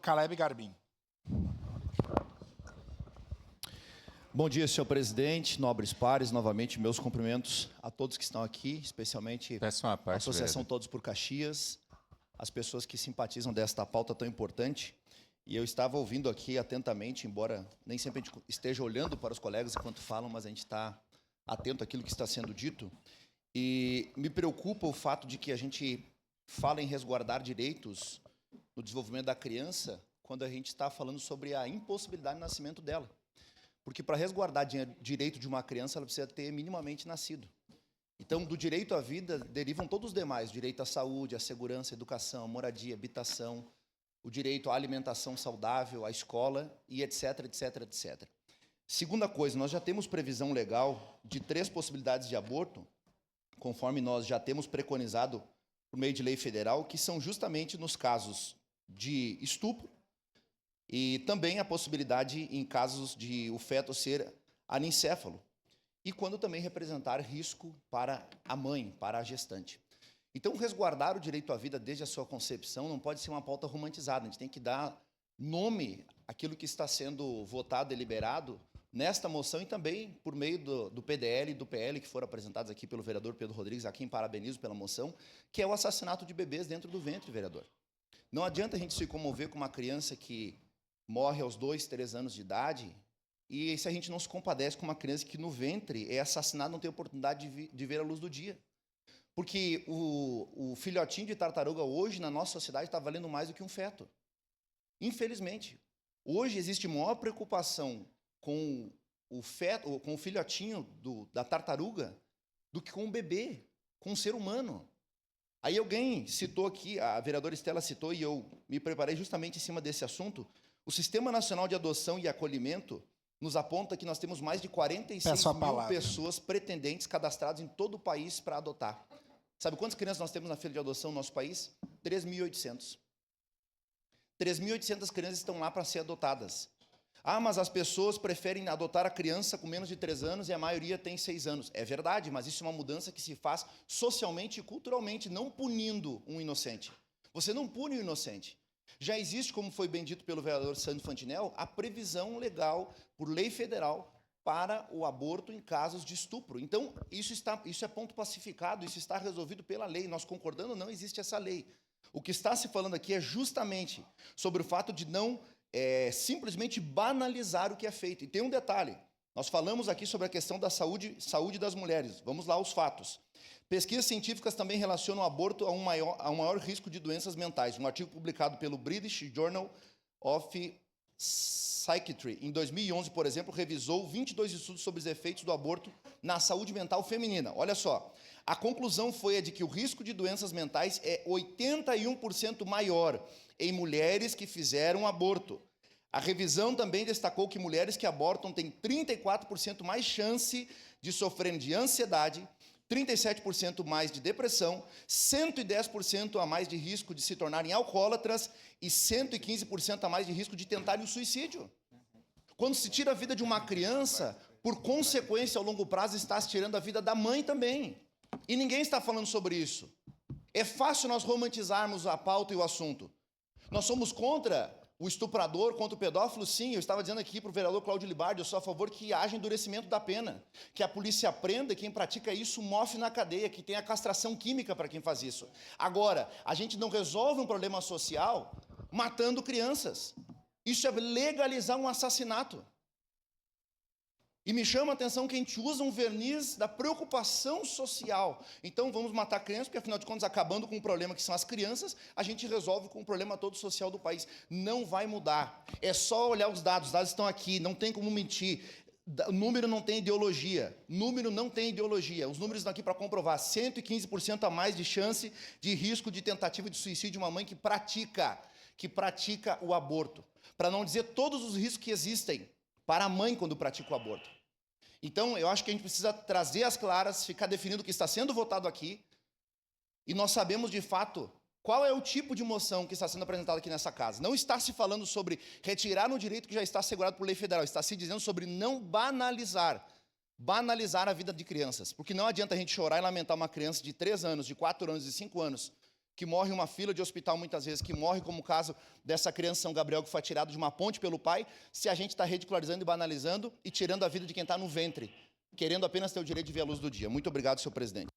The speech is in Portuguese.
Caleb Garbim. Bom dia, senhor presidente, nobres pares, novamente meus cumprimentos a todos que estão aqui, especialmente a Associação Todos por Caxias, as pessoas que simpatizam desta pauta tão importante. E eu estava ouvindo aqui atentamente, embora nem sempre a gente esteja olhando para os colegas enquanto falam, mas a gente está atento àquilo que está sendo dito. E me preocupa o fato de que a gente fala em resguardar direitos no desenvolvimento da criança quando a gente está falando sobre a impossibilidade de nascimento dela. Porque para resguardar direito de uma criança, ela precisa ter minimamente nascido. Então, do direito à vida derivam todos os demais: direito à saúde, à segurança, à educação, à moradia, à habitação, o direito à alimentação saudável, à escola e etc, etc, etc. Segunda coisa, nós já temos previsão legal de 3 possibilidades de aborto, conforme nós já temos preconizado por meio de lei federal, que são justamente nos casos de estupro, e também a possibilidade em casos de o feto ser anencéfalo, e quando também representar risco para a mãe, para a gestante. Então, resguardar o direito à vida desde a sua concepção não pode ser uma pauta romantizada, a gente tem que dar nome àquilo que está sendo votado, deliberado, nesta moção e também por meio do PDL e do PL que foram apresentados aqui pelo vereador Pedro Rodrigues, a quem parabenizo pela moção, que é o assassinato de bebês dentro do ventre, vereador. Não adianta a gente se comover com uma criança que morre aos 2, 3 anos de idade, e se a gente não se compadece com uma criança que no ventre é assassinada, não tem oportunidade de ver a luz do dia. Porque o filhotinho de tartaruga hoje na nossa sociedade está valendo mais do que um feto. Infelizmente. Hoje existe maior preocupação com o feto, com o filhotinho da tartaruga, do que com o bebê, com o ser humano. Aí alguém citou aqui, a vereadora Estela citou, e eu me preparei justamente em cima desse assunto. O Sistema Nacional de Adoção e Acolhimento nos aponta que nós temos mais de 46 mil pessoas pretendentes cadastradas em todo o país para adotar. Sabe quantas crianças nós temos na fila de adoção no nosso país? 3.800. 3.800 crianças estão lá para ser adotadas. Ah, mas as pessoas preferem adotar a criança com menos de 3 anos e a maioria tem 6 anos. É verdade, mas isso é uma mudança que se faz socialmente e culturalmente, não punindo um inocente. Você não pune o inocente. Já existe, como foi bem dito pelo vereador Sandro Fantinel, a previsão legal, por lei federal, para o aborto em casos de estupro. Então, isso é ponto pacificado, isso está resolvido pela lei. Nós concordando, não existe essa lei. O que está se falando aqui é justamente sobre o fato de não simplesmente banalizar o que é feito. E tem um detalhe, nós falamos aqui sobre a questão da saúde das mulheres. Vamos lá aos fatos. Pesquisas científicas também relacionam o aborto a um maior risco de doenças mentais. Um artigo publicado pelo British Journal of Psychiatry, em 2011, por exemplo, revisou 22 estudos sobre os efeitos do aborto na saúde mental feminina. Olha só, a conclusão foi a de que o risco de doenças mentais é 81% maior em mulheres que fizeram aborto. A revisão também destacou que mulheres que abortam têm 34% mais chance de sofrer de ansiedade, 37% mais de depressão, 110% a mais de risco de se tornarem alcoólatras e 115% a mais de risco de tentarem o suicídio. Quando se tira a vida de uma criança, por consequência, ao longo prazo, está se tirando a vida da mãe também. E ninguém está falando sobre isso. É fácil nós romantizarmos a pauta e o assunto. Nós somos contra o estuprador, contra o pedófilo, sim. Eu estava dizendo aqui para o vereador Cláudio Libardi, eu sou a favor que haja endurecimento da pena, que a polícia prenda quem pratica isso, mofe na cadeia, que tenha castração química para quem faz isso. Agora, a gente não resolve um problema social matando crianças. Isso é legalizar um assassinato. E me chama a atenção que a gente usa um verniz da preocupação social. Então, vamos matar crianças, porque, afinal de contas, acabando com o problema que são as crianças, a gente resolve com o problema todo social do país. Não vai mudar. É só olhar os dados estão aqui, não tem como mentir. O número não tem ideologia. Número não tem ideologia. Os números estão aqui para comprovar. 115% a mais de chance de risco de tentativa de suicídio de uma mãe que pratica o aborto. Para não dizer todos os riscos que existem para a mãe quando pratica o aborto. Então, eu acho que a gente precisa trazer as claras, ficar definindo o que está sendo votado aqui, e nós sabemos, de fato, qual é o tipo de moção que está sendo apresentada aqui nessa casa. Não está se falando sobre retirar um direito que já está assegurado por lei federal, está se dizendo sobre não banalizar a vida de crianças, porque não adianta a gente chorar e lamentar uma criança de 3 anos, de 4 anos, de 5 anos, que morre em uma fila de hospital muitas vezes, que morre como o caso dessa criança São Gabriel que foi atirada de uma ponte pelo pai, se a gente está ridicularizando e banalizando e tirando a vida de quem está no ventre, querendo apenas ter o direito de ver a luz do dia. Muito obrigado, senhor presidente.